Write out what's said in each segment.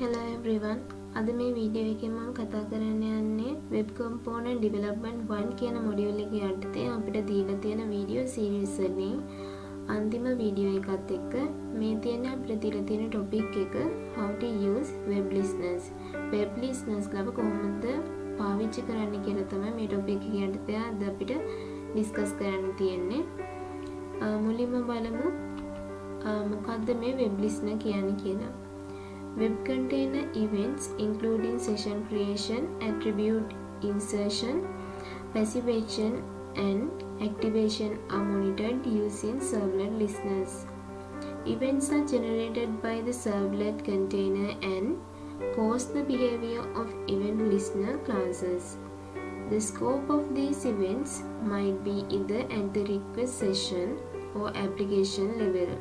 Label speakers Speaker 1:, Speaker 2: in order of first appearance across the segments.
Speaker 1: Hello everyone. අද මේ video එකෙන් මම කතා කරන්න යන්නේ Web Component Development 1 කියන මොඩියුල් එකේ යටතේ අපිට දීලා තියෙන වීඩියෝ සීරීස් වලින් අන්තිම වීඩියෝ එකත් එක්ක මේ තියෙන අපිට දීලා තියෙන ටොපික් එක how to use web listeners. Web listeners ලව කොහොමද පාවිච්චි කරන්න කියලා තමයි මේ ටොපික් එක යටතේ අද අපිට ඩිස්කස් කරන්න තියෙන්නේ. මුලින්ම බලමු මොකක්ද මේ web listener කියන්නේ කියලා. Web container events including session creation, attribute insertion, passivation and activation are monitored using servlet listeners. Events are generated by the servlet container and cause the behavior of event listener classes. The scope of these events might be either at the request session or application level.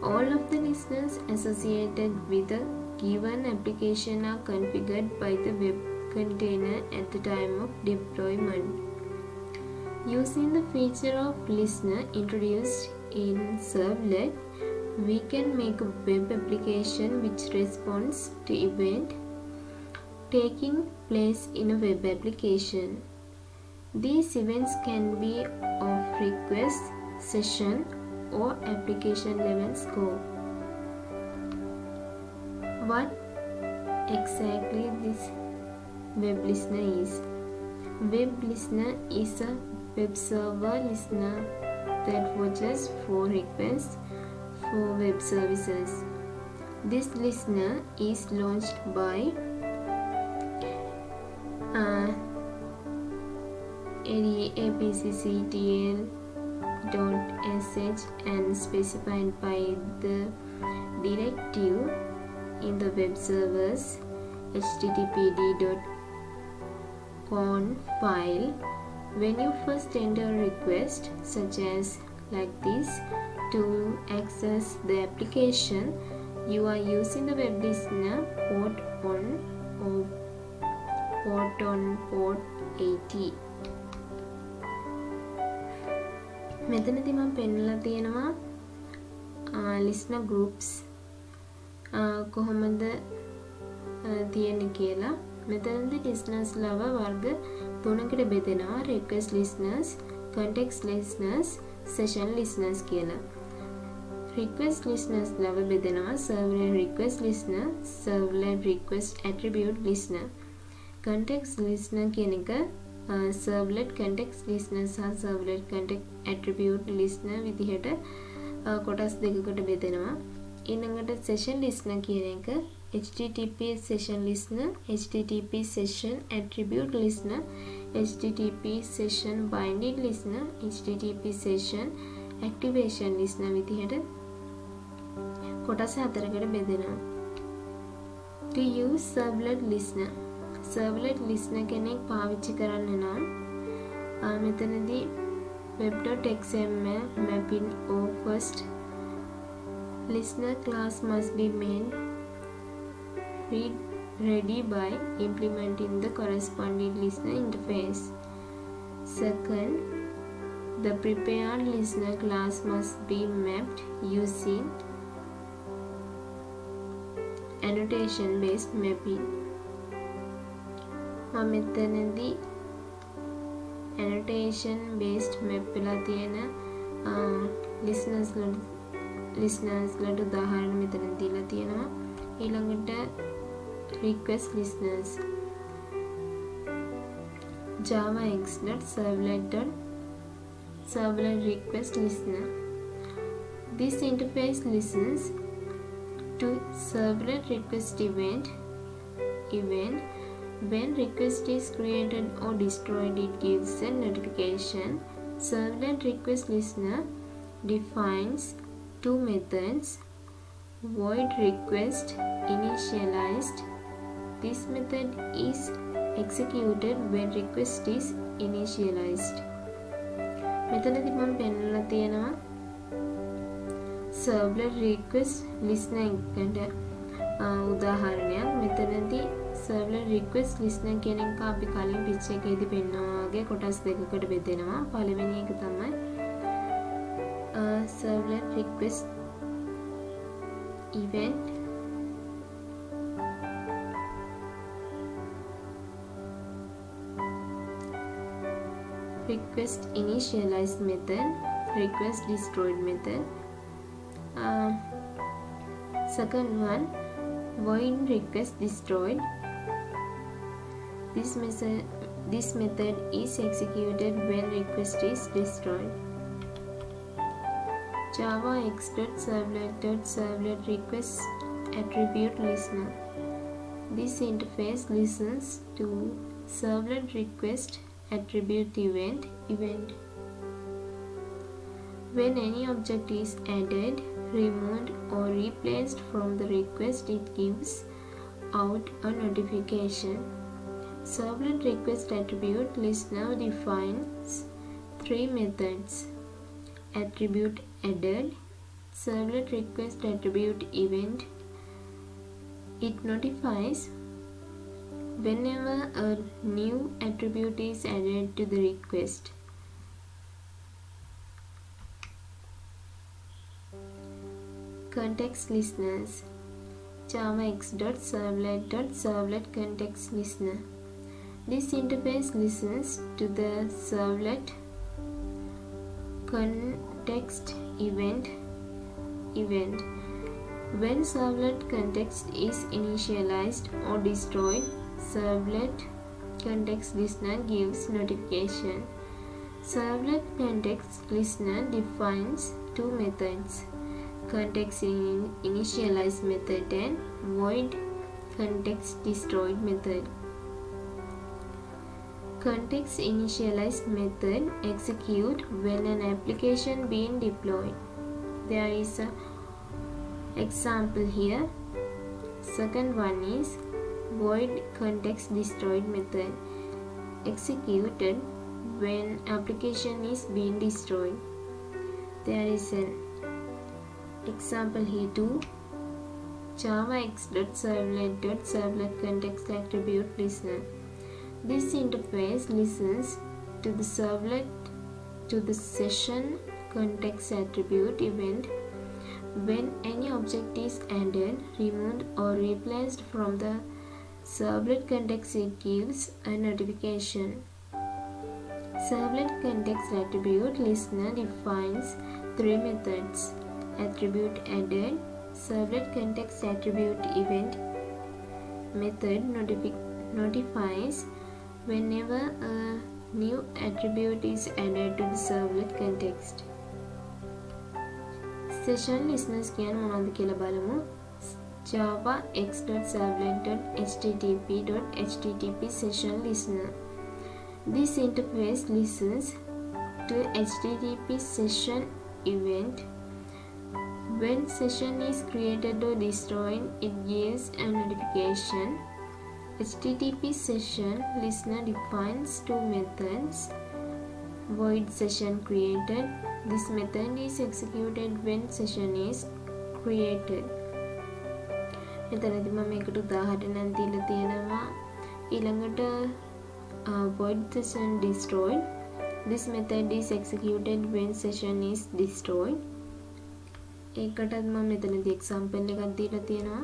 Speaker 1: All of the listeners associated with a given application are configured by the web container at the time of deployment. Using the feature of listener introduced in Servlet, we can make a web application which responds to event taking place in a web application. These events can be of request, session, or application level scope. What exactly this web listener is? Web listener is a web server listener that watches for requests for web services. This listener is launched by PCJT.sh and specified by the directive in the web servers httpd.conf file. When you first enter a request such as like this to access the application, you are using the web listener port on port 80. මෙතනදී මම පෙන්නලා තියෙනවා listener groups කොහොමද තියෙන්නේ කියලා. මෙතනදී listeners ලව වර්ග තුනකට බෙදෙනවා. request listeners, context listeners, session listeners කියලා. request listeners ලව බෙදෙනවා servlet request listener, servlet request attribute listener. context listener කියන එක servlet context listener සහ servlet context attribute listener විදිහට කොටස් දෙකකට බෙදෙනවා. ඊළඟට session listener කියන එක http session listener, http session attribute listener, http session binding listener, http session activation listener විදිහට කොටස් හතරකට බෙදෙනවා. To use servlet listener. servlet listener කෙනෙක් පාවිච්චි කරන්න නම් මෙතනදී web.xml mapping or first listener class must be made ready by implementing the corresponding listener interface. Second, the prepared listener class must be mapped using annotation based mapping. මෙතනදී annotation based map වෙලා තියෙන listeners වලට උදාහරණ මෙතන දීලා තියෙනවා. ඊළඟට request listeners javax.servlet request listener. This interface listens to servlet request event. When request is created or destroyed, it gives a notification. Servlet request listener defines two methods. Void request initialized. This method is executed when request is initialized. මෙතනදී මම පෙන්නලා තියෙනවා servlet request listener එකට උදාහරණයක්. මෙතනදී servlet request listener කියන එක අපි කලින් පිච් එකේදී පෙන්නනවා වගේ කොටස් දෙකකට බෙදෙනවා. පළවෙනි එක තමයි servlet request event request initialize method, request destroyed method. Second one, void request destroyed. This method is executed when request is destroyed. Java x.servlet request attribute listener. This interface listens to servlet request attribute event. When any object is added, removed or replaced from the request, it gives out a notification. Servlet request attribute listener defines three methods: attribute added, servlet request attribute event. It notifies whenever a new attribute is added to the request. Context listeners. Java x.servlet context listener. This interface listens to the servlet context event. When servlet context is initialized or destroyed, servlet context listener gives notification. Servlet context listener defines two methods: context initialize method and void context destroyed method. Context initialize method execute when an application being deployed. There is an example here. Second one is void context destroyed method executed when application is being destroyed. There is an example here too. Java x.servlet context attribute listener. This interface listens to the servlet to the session context attribute event. When any object is added, removed or replaced from the servlet context, it gives a notification. Servlet context attribute listener defines three methods: attribute added, servlet context attribute event. Method notifies whenever a new attribute is added to the servlet context. Session listeners කියන මොනවද කියලා බලමු. Java x.servlet.http session listener. This interface listens to HTTP session event. When session is created or destroyed, it gives a notification. HTTP session listener defines two methods: void session created. This method is executed when session is created. මෙතනදී මම ඒකට උදාහරණයක් දීලා තියෙනවා. ඊළඟට void session destroyed. This method is executed when session is destroyed. ඒකටත් මම මෙතනදී example එකක් දීලා තියෙනවා.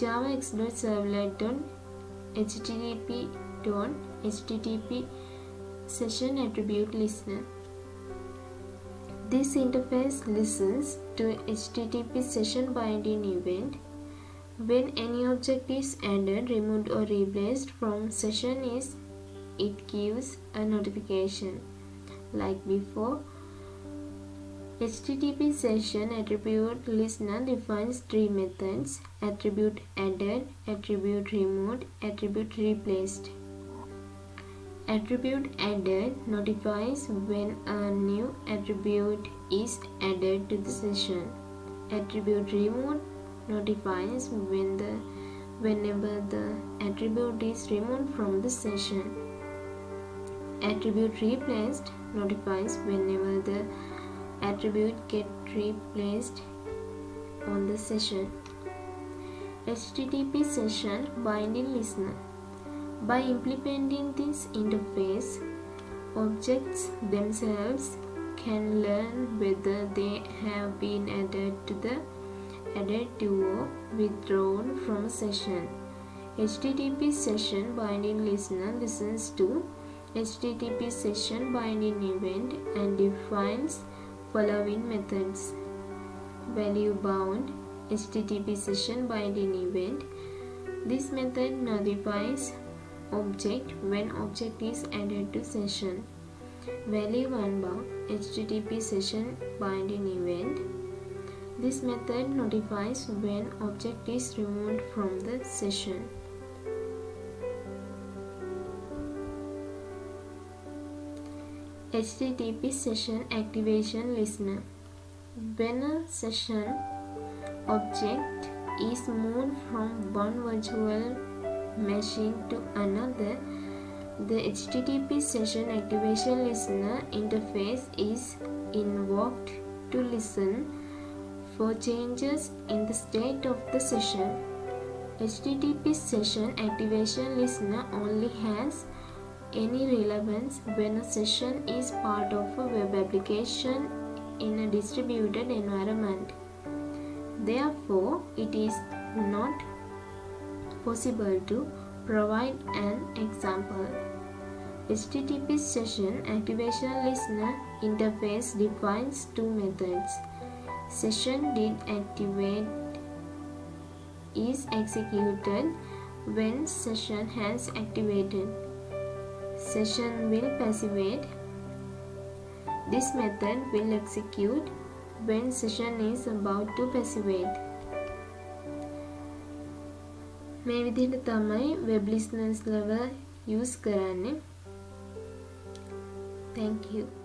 Speaker 1: Java x.servlet.http session attribute listener. This interface listens to HTTP session binding event. When any object is added, removed or replaced from session, it gives a notification. Like before, HTTP session attribute listener defines three methods: attribute added, attribute removed, attribute replaced. Attribute added notifies when a new attribute is added to the session. Attribute removed notifies whenever the attribute is removed from the session. Attribute replaced notifies whenever the attribute gets replaced on the session. HTTP session binding listener. By implementing this interface, objects themselves can learn whether they have been added to or withdrawn from a session. HTTP session binding listener listens to HTTP session binding event and defines following methods. Value bound HTTP session binding event. This method notifies object when object is added to session. Value unbound HTTP session binding event. This method notifies when object is removed from the session. HTTP session activation listener. When a session object is moved from one virtual machine to another, the HTTP session activation listener interface is invoked to listen for changes in the state of the session. HTTP session activation listener only has any relevance when a session is part of a web application in a distributed environment. Therefore, it is not possible to provide an example. HTTP session activation listener interface defines two methods. Session did activate is executed when session has activated. Session will passivate. This method will execute when session is about to passivate. මේ විදිහට තමයි web listeners ලව use කරන්නේ. Thank you.